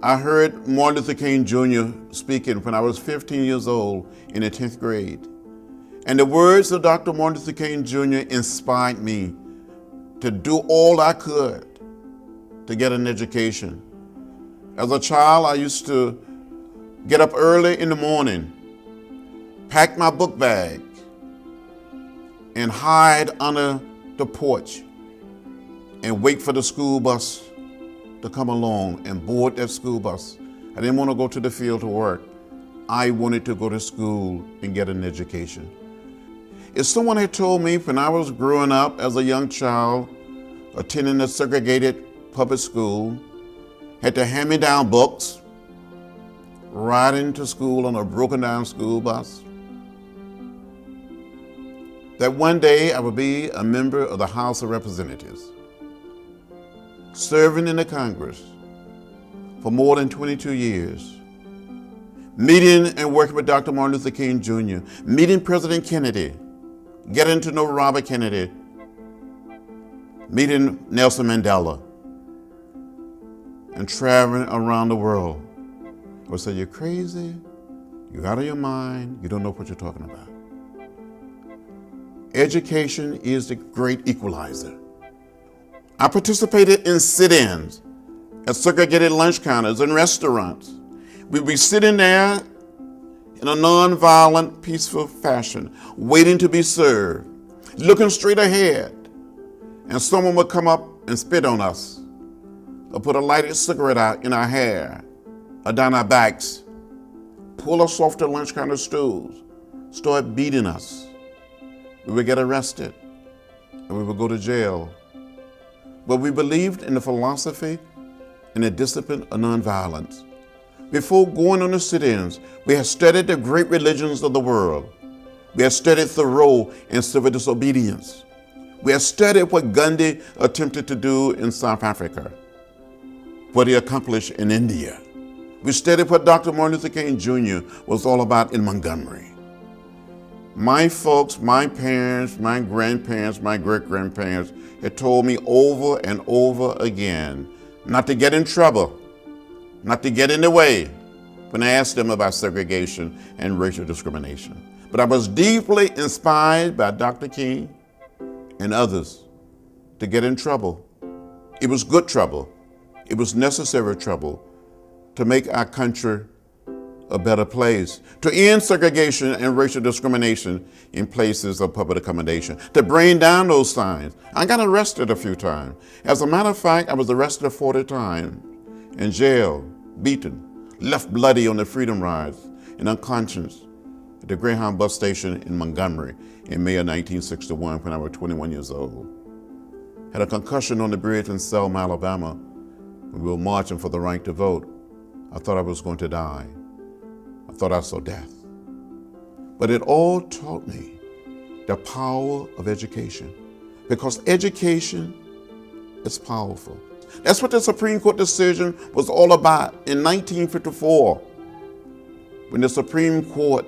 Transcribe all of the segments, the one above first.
I heard Martin Luther King Jr. speaking when I was 15 years old in the 10th grade. And the words of Dr. Martin Luther King Jr. inspired me to do all I could to get an education. As a child, I used to get up early in the morning, pack my book bag, and hide under the porch and wait for the school bus to come along and board that school bus. I didn't want to go to the field to work. I wanted to go to school and get an education. If someone had told me when I was growing up as a young child, attending a segregated public school, had to hand me down books, riding to school on a broken down school bus, that one day I would be a member of the House of Representatives, serving in the Congress for more than 22 years, meeting and working with Dr. Martin Luther King Jr., meeting President Kennedy, getting to know Robert Kennedy, meeting Nelson Mandela, and traveling around the world. I would say, you're crazy, you're out of your mind, you don't know what you're talking about. Education is the great equalizer. I participated in sit-ins at segregated lunch counters and restaurants. We'd be sitting there in a non-violent, peaceful fashion, waiting to be served, looking straight ahead, and someone would come up and spit on us, or put a lighted cigarette out in our hair, or down our backs, pull us off the lunch counter stools, start beating us. We would get arrested, and we would go to jail. But we believed in the philosophy and the discipline of nonviolence. Before going on the sit-ins, we had studied the great religions of the world. We had studied Thoreau and civil disobedience. We had studied what Gandhi attempted to do in South Africa, what he accomplished in India. We studied what Dr. Martin Luther King Jr. was all about in Montgomery. My folks, my parents, my grandparents, my great-grandparents had told me over and over again not to get in trouble, not to get in the way when I asked them about segregation and racial discrimination. But I was deeply inspired by Dr. King and others to get in trouble. It was good trouble. It was necessary trouble to make our country a better place, to end segregation and racial discrimination in places of public accommodation, to bring down those signs. I got arrested a few times. As a matter of fact, I was arrested 40 times, in jail, beaten, left bloody on the Freedom Rides, and unconscious at the Greyhound bus station in Montgomery in May of 1961 when I was 21 years old. Had a concussion on the bridge in Selma, Alabama, when we were marching for the right to vote. I thought I was going to die. I thought I saw death. But it all taught me the power of education, because education is powerful. That's what the Supreme Court decision was all about in 1954, when the Supreme Court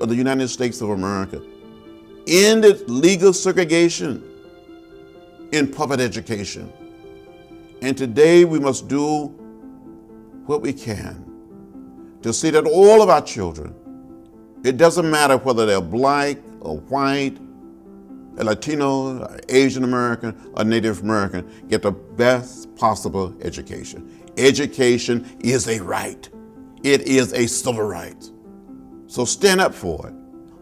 of the United States of America ended legal segregation in public education. And today we must do what we can to see that all of our children, it doesn't matter whether they're black or white, or Latino, or Asian American, or Native American, get the best possible education. Education is a right. It is a civil right. So stand up for it,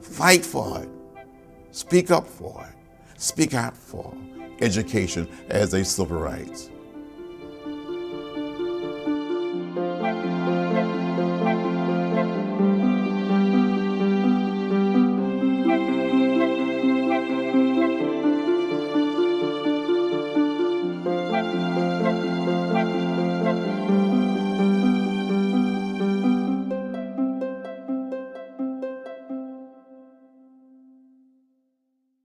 fight for it, speak up for it, speak out for education as a civil right.